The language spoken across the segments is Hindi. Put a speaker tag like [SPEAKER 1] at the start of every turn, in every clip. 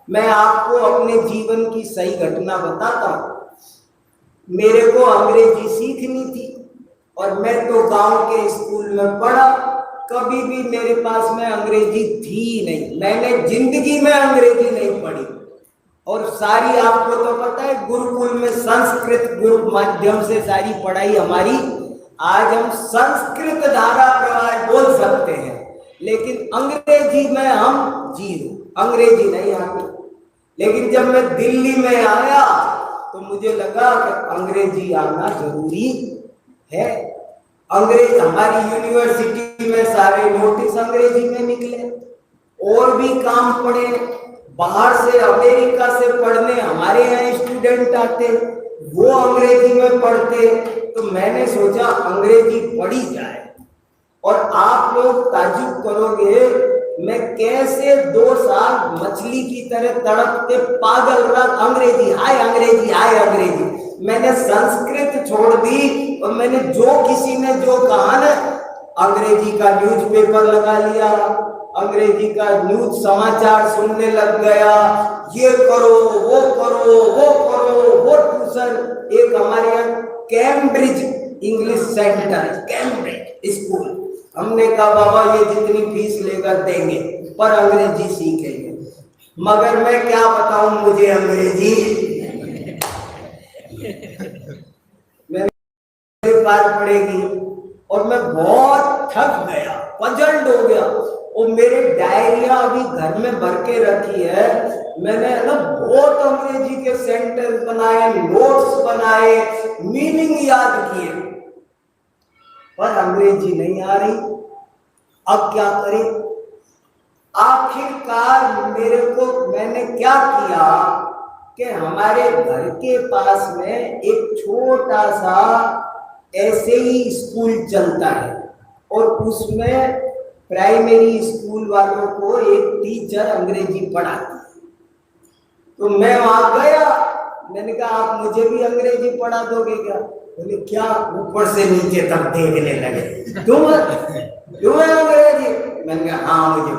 [SPEAKER 1] मैं आपको अपने जीवन की सही घटना बताता हूँ। मेरे को अंग्रेजी सीखनी थी और मैं तो गांव के स्कूल में पढ़ा, कभी भी मेरे पास में अंग्रेजी थी नहीं, मैंने जिंदगी में अंग्रेजी नहीं पढ़ी। और सारी, आपको तो पता है, गुरुकुल में संस्कृत गुरु माध्यम से सारी पढ़ाई हमारी। आज हम संस्कृत धारा प्रवाह बोल सकते हैं, लेकिन अंग्रेजी में हम जीरो, अंग्रेजी नहीं आती। लेकिन जब मैं दिल्ली में आया तो मुझे लगा कि अंग्रेजी आना जरूरी है। अंग्रेज, हमारी यूनिवर्सिटी में सारे नोटिस अंग्रेजी में निकले, और भी काम पड़े। बाहर से, अमेरिका से पढ़ने हमारे यहाँ स्टूडेंट आते, वो अंग्रेजी में पढ़ते। तो मैंने सोचा अंग्रेजी पढ़ी जाए। और आप लोग ताज्जुब करोगे, मैं कैसे 2 साल मछली की तरह तड़पते पागल रहा, अंग्रेजी हाय अंग्रेजी हाय अंग्रेजी। मैंने संस्कृत छोड़ दी और मैंने जो किसी ने जो कहा ना, अंग्रेजी का न्यूज़पेपर लगा लिया, अंग्रेजी का न्यूज समाचार सुनने लग गया। ये करो, वो करो, वो करो, वो ट्यूशन। एक हमारे यहाँ Cambridge English centre, Cambridge school. हमने कहा बाबा ये जितनी फीस लेगा देंगे, पर अंग्रेजी सीखेंगे। मगर मैं क्या बताऊं, मुझे अंग्रेजी मेरे पार पड़ेगी। और मैं बहुत थक गया, पजल्ड हो गया। और मेरे डायरिया अभी घर में भर के रखी है, मैंने ना बहुत अंग्रेजी के सेंटेंस बनाए, नोट्स बनाए, मीनिंग याद किए, पर अंग्रेजी नहीं आ रही। अब क्या करें? आखिरकार मैंने क्या किया कि हमारे घर के पास में एक छोटा सा ऐसे ही स्कूल चलता है, और उसमें प्राइमरी स्कूल वालों को एक टीचर अंग्रेजी पढ़ाती है। तो मैं वहां गया, मैंने कहा आप मुझे भी अंग्रेजी पढ़ा दोगे क्या? बोले क्या? ऊपर से नीचे तक देखने लगे, तुम्हें अंग्रेजी? मैंने कहा हाँ मुझे।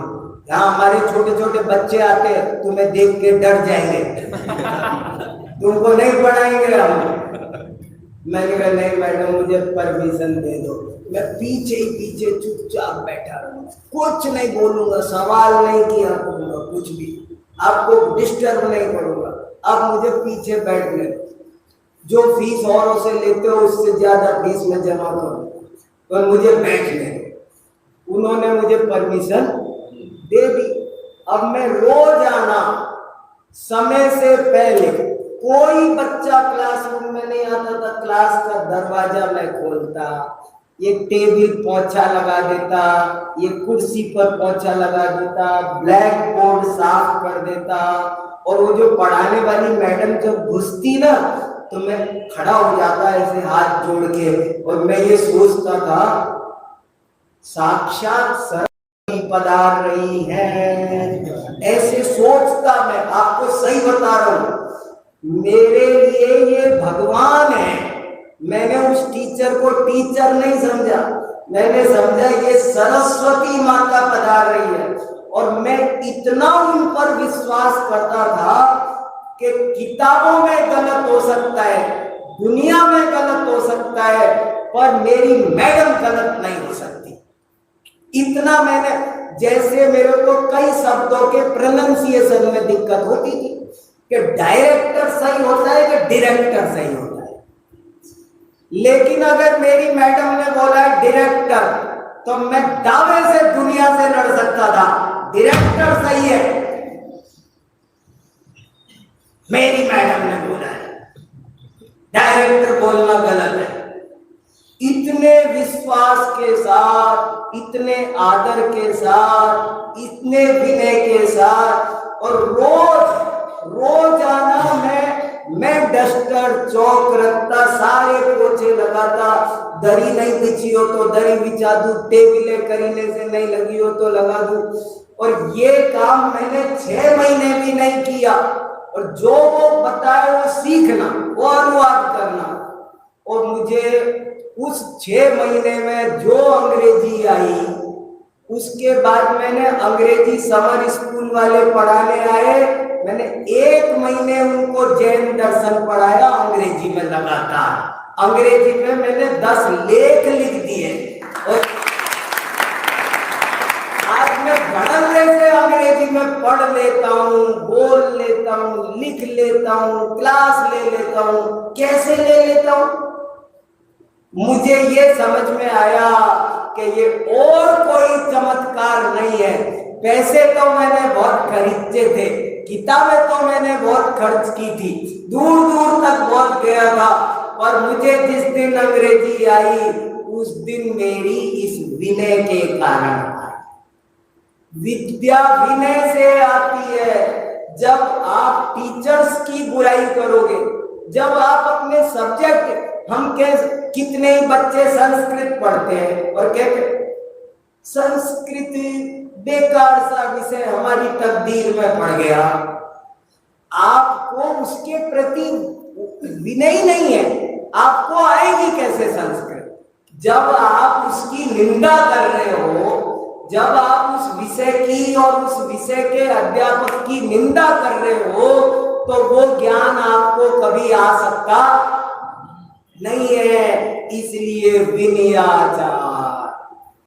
[SPEAKER 1] यहाँ हमारे छोटे छोटे बच्चे आते हैं, तुम्हें देख के डर जाएंगे, तुमको नहीं पढ़ाएंगे हम। मैंने कहा नहीं मैडम मुझे परमिशन दे दो। मैं पीछे ही पीछे चुपचाप बैठा रहूंगा, कुछ नहीं बोलूंगा, सवाल नहीं किया करूंगा, कुछ भी आपको डिस्टर्ब नहीं करूंगा, आप मुझे पीछे बैठने दो। जो फीस औरों से लेते हो उससे ज्यादा फीस में जमा करूंगा, पर मुझे बैठने दो। उन्होंने मुझे परमिशन दे दी। अब मैं रोज आना, समय से पहले। कोई बच्चा क्लासरूम में नहीं आता था, क्लास का दरवाजा मैं खोलता, ये टेबल पोंछा लगा देता, ये कुर्सी पर पोंछा लगा देता, ब्लैक बोर्ड साफ कर देता। और वो जो पढ़ाने वाली मैडम जब घुसती ना, तो मैं खड़ा हो जाता ऐसे हाथ जोड़ के, और मैं ये सोचता था साक्षात सरस्वती पधार रही है। ऐसे सोचता, मैं आपको सही बता रहा हूं, मेरे लिए ये भगवान है। मैंने उस टीचर को टीचर नहीं समझा, मैंने समझा ये सरस्वती माता पधार रही है। और मैं इतना उन पर विश्वास करता था कि किताबों में गलत हो सकता है, दुनिया में गलत हो सकता है, पर मेरी मैडम गलत नहीं हो सकती। इतना मैंने, जैसे मेरे को कई शब्दों के प्रोनाउंसिएशन में दिक्कत होती थी कि डायरेक्टर सही होता है कि डायरेक्टर सही होता है, लेकिन अगर मेरी मैडम ने बोला डायरेक्टर, तो मैं दावे से दुनिया से लड़ सकता था, डायरेक्टर सही है। मेरी मैडम ने बोला है डायरेक्टर बोलना गलत है। इतने विश्वास के साथ, इतने आदर के साथ, इतने विनय के साथ, और रोज आना मैं डस्टर चौक रखता, सारे पोछे लगाता, दरी नहीं बिछी हो तो दरी बिछा दूं, टेबलें करीने से नहीं लगी हो तो लगा दूं। और ये काम मैंने 6 महीने भी नहीं किया, और जो वो बताए वो सीखना, वो अनुवाद करना। और मुझे उस 6 महीने में जो अंग्रेजी आई, उसके बाद मैंने अंग्रेजी समर स्कूल वाले पढ़ाने आए, मैंने 1 महीने उनको जैन दर्शन पढ़ाया अंग्रेजी में लगातार। अंग्रेजी में मैंने 10 लेख लिख दिए और आज मैं धड़ल्ले से अंग्रेजी में पढ़ लेता हूँ, बोल लेता हूँ, लिख लेता हूँ, क्लास ले लेता हूँ। कैसे ले लेता हूँ? मुझे ये समझ में आया कि ये और कोई चमत्कार नहीं है। पैसे तो मैंने बहुत खरीदे थे, किताबें तो मैंने बहुत खर्च की थी, दूर दूर तक बहुत गया था, और मुझे जिस दिन अंग्रेजी आई उस दिन मेरी इस विनय के कारण आई। विद्या विनय से आती है। जब आप टीचर्स की बुराई करोगे, जब आप अपने सब्जेक्ट, हम कितने ही बच्चे संस्कृत पढ़ते हैं और कहते संस्कृत बेकार सा विषय हमारी तकदीर में पड़ गया। आपको उसके प्रति विनय नहीं है, आपको आएगी कैसे संस्कृत? जब आप उसकी निंदा कर रहे हो, जब आप उस विषय की और उस विषय के अध्यापक की निंदा कर रहे हो, तो वो ज्ञान आपको कभी आ सकता नहीं है। इसलिए विनयाचार